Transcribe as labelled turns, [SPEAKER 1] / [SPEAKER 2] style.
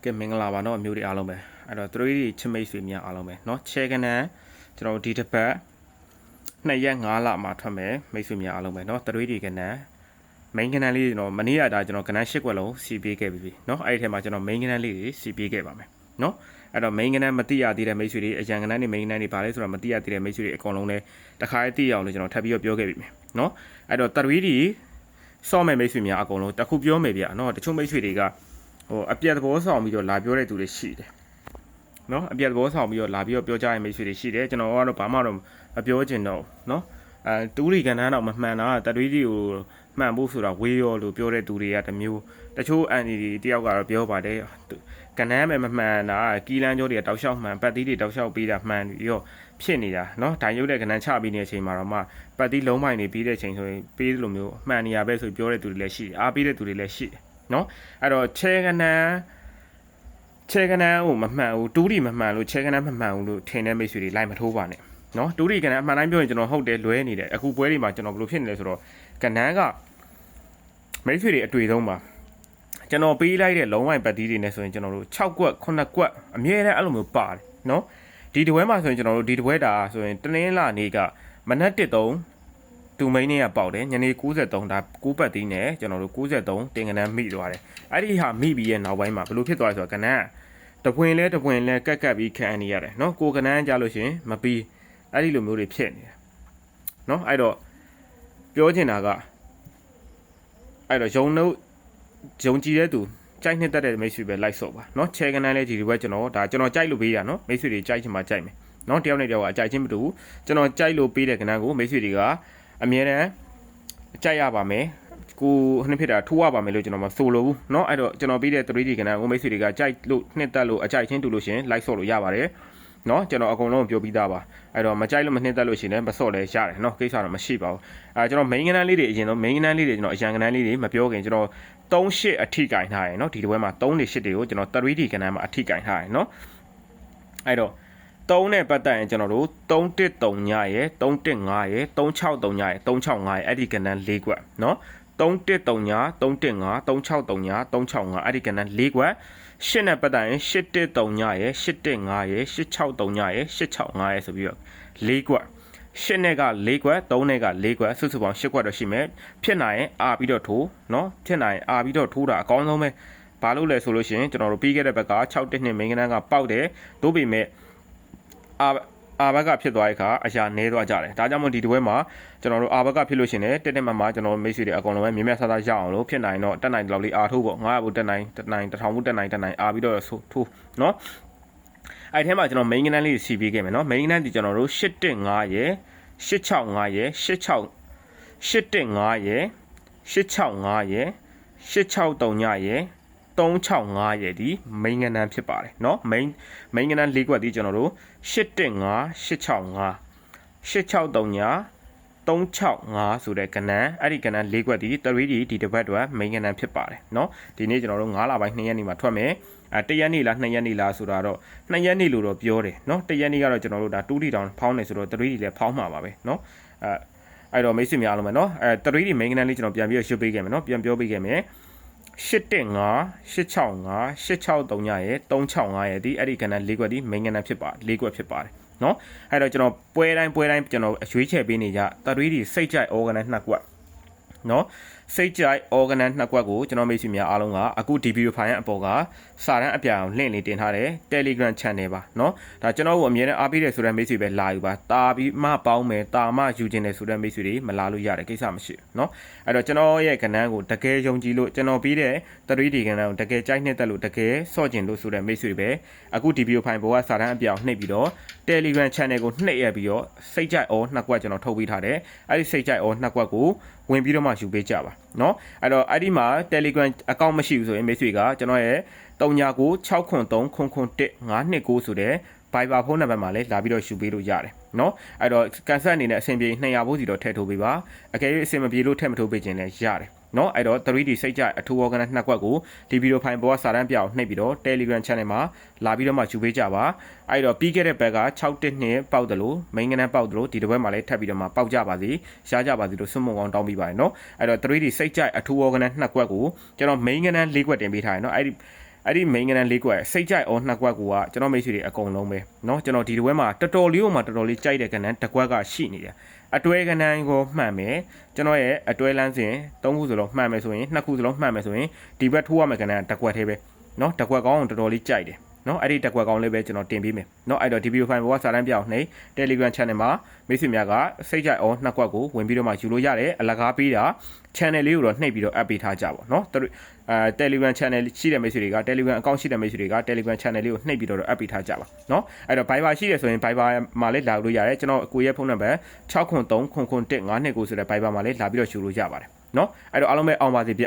[SPEAKER 1] ကဲမင်္ဂလာပါနော်အမျိုးတွေအားလုံးပဲအဲ့တော့3D ချစ်မိတ်ဆွေများအားလုံးပဲเนาะချဲကနန်းကျွန်တော်ဒီတစ်ပတ်2ရက်5လမှာထွက်မယ်မိတ်ဆွေများအားလုံးပဲเนาะ3D ကနန်း main ကနန်းလေးကျွန်တော်မနေ့ကဒါကျွန်တော်ကနန်း10ခွက်လုံးစီးပေးခဲ့ပြီเนาะအဲ့ဒီထဲမှာကျွန်တော် main ကနန်းလေးတွေစီးပေးခဲ့ပါမယ်เนาะအဲ့တော့ main ကနန်းမသိရသေးတဲ့မိတ်ဆွေတွေအရန်ကနန်းတွေ main ကနန်းတွေပါလဲဆိုတော့မသိရသေးတဲ့မိတ်ဆွေတွေအကုန်လုံးလည်းတခါတည်းသိအောင်လို့ကျွန်တော်ထပ်ပြီးပြောခဲ့ပြီမယ်เนาะအဲ့တော့3D စော့မဲ့မိတ်ဆွေများအကုန်လုံးတခုပြောမယ်ဗျာเนาะတချို့မိတ်ဆွေတွေကအပြတ်သဘောဆောင်ပြီးတော့လာပြောတဲ့သူတွေရှိတယ်เนาะအပြတ်သဘောဆောင်ပြီးတော့လာပြီးတော့ပြောကြတဲ့မိတ်ဆွေတွေရှိတယ်ကျွန်တော်ကတော့ဘာမှတော့မပြောချင်တော့เนาะတူးရီကဏ္ဍတော့မမှန်တာတတွေးတွေကိုမှန်ဖို့ဆိုတာဝေးရောလို့ပြောတဲ့သူတွေကတမျိုးတချို့အန်ဒီတယောက်ကတော့ပြောပါတယ်ကဏ္ဍပဲမမှန်တာကီလန်းကျော်တွေကတောက်လျှောက်မှန်ပတ်သီးတွေတောက်လျှောက်ပေးတာမှန်ပြီးတော့ဖြစ်နေတာเนาะဒိုင်ရုပ်တဲ့ကဏ္ဍချပြီးနေတဲ့အချိန်မှာတော့မှပတ်သီးလုံးမိုင်နေပြီးတဲ့အချိန်ဆိုရင်ပေးလိုမျိုးမှန်နေရပဲဆိုပြောတဲ့သူတွေလည်းရှိတယ်အားပေးတဲ့သူတွေလည်းရှိတယ်เนาะအဲ့တော့ချဲကဏ္ဍကိုမမှန်ဘူးတူးရီမမှန်လို့ချဲကဏ္ဍမမှန်ဘူးလို့ထင်တဲ့မိတ်ဆွေတွေလိုက်မထိုးပါနဲ့နော်တူရီကဏ္ဍအမှန်တိုင်းပြောရင်ကျွန်တော်ဟုတ်တယ်လွဲနေတယ်အခုပွဲတွေမှာကျွန်တော်ဘယ်လိုဖြစ်နေလဲဆိုတော့ကဏ္ဍကမိတ်ဆွေတွေအတွေ့ဆုံးပါကျွန်တော်ပေးလိုက်တဲ့လုံးဝပတ်သီးတွေနဲ့ဆိုရင်ကျွန်တော်တို့6ကွက်9ကွက်အမြဲတမ်းအဲ့လိုမျိုးပါတယ်နော်ဒီတပွဲမှာဆိုရင်ကျွန်တော်တို့ဒီတပွဲတာဆိုရင်တနင်္လာနေ့ကမနက်1:03တူမိန်နဲ့ကပေါက်တယ်ညနေ93ဒါ9ပတ်သီးနဲ့ကျွန်တော်တို့93တင်ကဏ္ဍမိသွားတယ်အဲ့ဒီဟာမိပြီးရဲ့နောက်ပိုင်းမှာဘယ်လိုဖြစ်သွားလဲဆိုတော့ကဏ္ဍတပွင်လဲကက်ကပြီးခံနေရတယ်နော်ကိုကဏ္ဍကြားလို့ရှင်မပြီးအဲ့ဒီလိုမျိုးတွေဖြစ်နေတယ်เนาะအဲ့တော့ပြောချင်တာကအဲ့တော့ယုံကြည်တဲ့သူကြိုက်နှစ်သက်တဲ့မိတ်ဆွေပဲလိုက်ဆော့ပါเนาะချဲကနန်းလေးဒီဘက်ကျွန်တော်ကြိုက်လို့ပေးတာเนาะမိတ်ဆွေတွေကြိုက်ချင်မှကြိုက်မယ်เนาะတယောက်နဲ့တယောက်ကအကြိုက်ချင်းမတူဘူးကျွန်တော်ကြိုက်လို့ပေးတဲ့ကနန်းကိုမိတ်ဆွေတွေကအမြဲတမ်းကြိုက်ရပါမယ်ကိုနှစ်ဖြစ်တာထိုးရပါမယ်လို့ကျွန်တော်မဆိုလိုဘူးเนาะအဲ့တော့ကျွန်တော်ပေးတဲ့ 3D ကနန်းကိုမိတ်ဆွေတွေကကြိုက်လို့နှစ်သက်လို့အကြိုက်ချင်းတူလို့ရှင်လိုက်ဆော့လို့ရပါတယ်နော်ကျွန်တော်အကုန်လုံးပြောပြီးသားပါအဲ့တော့မကြိုက်လို့မနှိမ့်သက်လို့ရှိရင်မစော့လဲရတယ်နော်ကိစ္စတော့မရှိပါဘူးကျွန်တော် main ကဏ္ဍလေးတွေအရင်တော့ main ကဏ္ဍလေးတွေကျွန်တော်အရန်ကဏ္ဍလေးတွေမပြောခင်ကျွန်တော်38အထိကင်ထားရယ်နော်ဒီတစ်ပွဲမှာ3နဲ့8တွေကိုကျွန်တော် 3D ကဏ္ဍမှာအထိကင်ထားရယ်နော်အဲ့တော့3နဲ့ပတ်သက်ရင်ကျွန်တော်တို့313ညရယ်315ရယ်363ညရယ်365ရယ်အဲ့ဒီကဏ္ဍ၄ခွက်နော်313ည315 363ည365အဲ့ဒီကဏ္ဍ၄ခွက်ရှစ်နဲ့ပတ်သက်ရင်813ညရယ်815ရယ်863ညရယ်865ရယ်ဆိုပြီးတော့၄ခွက်ရှစ်နဲ့က၄ခွက်3နဲ့က၄ခွက်စုစုပေါင်း8ခွက်တော့ရှိမယ်ဖြစ်နိုင်ရင်အာပြီးတော့ထိုးเนาะဖြစ်နိုင်ရင်အာပြီးတော့ထိုးတာအကောင်းဆုံးပဲဘာလို့လဲဆိုလို့ရှိရင်ကျွန်တော်တို့ပြီးခဲ့တဲ့ဘက်က6-1မိန်းကနန်းကပေါက်တယ်သို့ပေမဲ့အာဘက်ကဖြစ်သွားတဲ့အခါအရာနည်းသွားကြတယ်ဒါကြောင့်မို့ဒီတစ်ပွဲမှာကျွန်တော်တို့အာဘက်ကဖြစ်လို့ရှင်တယ်တက်မှကျွန်တော်မိတ်ဆွေတွေအကုန်လုံးပဲမြင်မြတ်ဆဆရအောင်လို့ဖြစ်နိုင်တော့တက်နိုင်လောက်လေးအာထိုးပေါ့900ဘူးတက်နိုင်1000ဘူးတက်နိုင်အာပြီးတော့ထိုးเนาะအဲ့ထဲမှာကျွန်တော် main ကဏ္ဍလေးစီးပေးခဲ့မယ်เนาะ main ကဏ္ဍဒီကျွန်တော်တို့815ရယ်865ရယ်815ရယ်865ရယ်863ညရယ်365ရယ်ဒီ main ကဏ္ဍဖြစ်ပါတယ်เนาะ main ကဏ္ဍ၄ခွက်ဒီကျွန်တော်တို့815 865 863ည365ဆိုတဲ့ကဏ္ဍအဲ့ဒီကဏ္ဍ၄ခွက်ဒီ 3D ဒီတစ်ပတ်တော့ main ကဏ္ဍဖြစ်ပါတယ်เนาะဒီနေ့ကျွန်တော်တို့9လပိုင်း2ရက်နေ့မှာထွက်မယ်1ရက်နေ့လား2ရက်နေ့လားဆိုတာတော့2ရက်နေ့လို့တော့ပြောတယ်เนาะ1ရက်နေ့ကတော့ကျွန်တော်တို့ဒါ 2D တောင်ဖောင်းနေဆိုတော့ 3D လည်းဖောင်းမှာပါပဲเนาะအဲ့တော့မိတ်ဆွေများအားလုံးပဲเนาะ3D main ကဏ္ဍလေးကျွန်တော်ပြန်ပြီးရွှေ့ပေးခဲ့မယ်เนาะပြန်ပြောပေးခဲ့မယ်815 865 863ညရယ်365ရယ်ဒီအဲ့ဒီကဏ္ဍ၄ခွက်ဒီ main ကဏ္ဍဖြစ်ပါ၄ခွက်ဖြစ်ပါတယ်เนาะအဲ့တော့ကျွန်တော်ပွဲတိုင်းကျွန်တော်အရွေးချယ်ပေးနေကြ3D စိတ်ကြိုက် organ 2ခွက်เนาะစိတ်ကြိုက် organ 2ခွက်ကိုကျွန်တော်မိတ်ဆွေများအားလုံးကအခုဒီဗီဒီယိုဖိုင်ရဲ့အပေါ်ကစာတန်းအပြာအောင်လင့်လေးတင်ထားတယ် Telegram Channel ပါเนาะဒါကျွန်တော်ကိုအမြဲတမ်းအားပေးတယ်ဆိုတဲ့မိတ်ဆွေပဲလာယူပါတာပြီးမှပေါင်းမယ်တာမှယူခြင်းတယ်ဆိုတဲ့မိတ်ဆွေတွေမလာလို့ရတယ်ကိစ္စမရှိဘူးเนาะအဲ့တော့ကျွန်တော်ရဲ့ကဏ္ဍကိုတကယ်ယုံကြည်လို့ကျွန်တော်ပြီးတဲ့ 3D ကဏ္ဍကိုတကယ်ကြိုက်နှစ်သက်လို့တကယ်စော့ကျင်လို့ဆိုတဲ့မိတ်ဆွေပဲအခုဒီဗီဒီယိုဖိုင်ပေါ်ကစာတန်းအပြာအောင်နှိပ်ပြီးတော့ Telegram Channel ကိုနှိပ်ရပြီးတော့စိတ်ကြိုက် 2ခွက်ကျွန်တော်ထုတ်ပေးထားတယ်အဲ့ဒီစိတ်ကြိုက် 2ခွက်ကိုဝင်ပြီးတော့မှယူပေးကြပါเนาะအဲ့တော့အဲ့ဒီမှာ Telegram account မရှိဘူးဆိုရင်မိတ်ဆွေကကျွန်တော်ရဲ့399603015929ဆိုတဲ့ Viber ဖုန်းနံပါတ်မှာလည်းလာပြီးတော့ယူပေးလို့ရတယ်เนาะအဲ့တော့ကန်ဆယ်အနေနဲ့အဆင်ပြေ200ဘိုးစီတော့ထည့်ထိုးပေးပါအကယ်၍အဆင်မပြေလို့ထည့်မထိုးပေးခြင်းလည်းရတယ်เนาะအဲ့တော့ 3D စိတ်ကြအထူး organ 2ခွက်ကိုဒီဗီဒီယိုဖိုင်ပေါ်ကစာတန်းပြအောင်နှိပ်ပြီးတော့ Telegram Channel မှာလာပြီးတော့မှယူပေးကြပါအဲ့တော့ပြီးခဲ့တဲ့ဘက်က612ပေါက်တယ်လို့ main ကဏ္ဍပေါက်တယ်လို့ဒီတစ်ပတ်မှာလည်းထပ်ပြီးတော့မှပေါက်ကြပါစေရှားကြပါစေလို့ဆွမုံအောင်တောင်းပေးပါတယ်เนาะအဲ့တော့ 3D စိတ်ကြအထူး organ 2ခွက်ကိုကျွန်တော် main ကဏ္ဍ4ခွက်တင်ပေးထားတယ်เนาะအဲ့ အဲ့ဒီ main ကဏ္ဍ၄ကွက်စိတ်ကြိုက်အောနှစ်ကွက်ကကျွန်တော်မိတ်ဆွေတွေအကုန်လုံးပဲเนาะကျွန်တော်ဒီတစ်ဝဲမှာတော်တော်လေးကြိုက်တဲ့ကဏ္ဍတစ်ကွက်ကရှိနေတယ်အတွဲကဏ္ဍကိုမှန်မယ်ကျွန်တော်ရဲ့အတွဲလမ်းစဉ်၃ခုစလုံးမှန်မယ်ဆိုရင်2ခုစလုံးမှန်မယ်ဆိုရင်ဒီဘက်ထိုးရမယ့်ကဏ္ဍတစ်ကွက်သေးပဲเนาะတစ်ကွက်ကောင်းတော်တော်လေးကြိုက်တယ်နော်အဲ့ဒီတက်ကွက်ကောင်းလေးပဲကျွန်တော်တင်ပေးမယ်နော်အဲ့တော့ဒီဗီဒီယိုဖိုင်ပေါ်ကစာတမ်းပြောင်းနှိပ် Telegram Channel မှာမိတ်ဆွေများကစိတ်ကြိုက်အောင်နှစ်ကွက်ကိုဝင်ပြီးတော့မှယူလို့ရတယ်အလကားပေးတာ channel လေးကိုတော့နှိပ်ပြီးတော့ app ပေးထားကြပါနော်Telegram Channel ရှိတဲ့မိတ်ဆွေတွေက Telegram account ရှိတဲ့မိတ်ဆွေတွေက Telegram Channel လေးကိုနှိပ်ပြီးတော့ app ပေးထားကြပါနော်အဲ့တော့ Viber ရှိတယ်ဆိုရင် Viber မှာလည်းလာလို့ရတယ်ကျွန်တော်ကိုရဲ့ဖုန်းနံပါတ်603 991 929ဆိုတဲ့ Viber မှာလည်းလာပြီးတော့ယူလို့ရပါတယ်နော်အဲ့တော့အားလုံးပဲအောင်ပါစေဗျ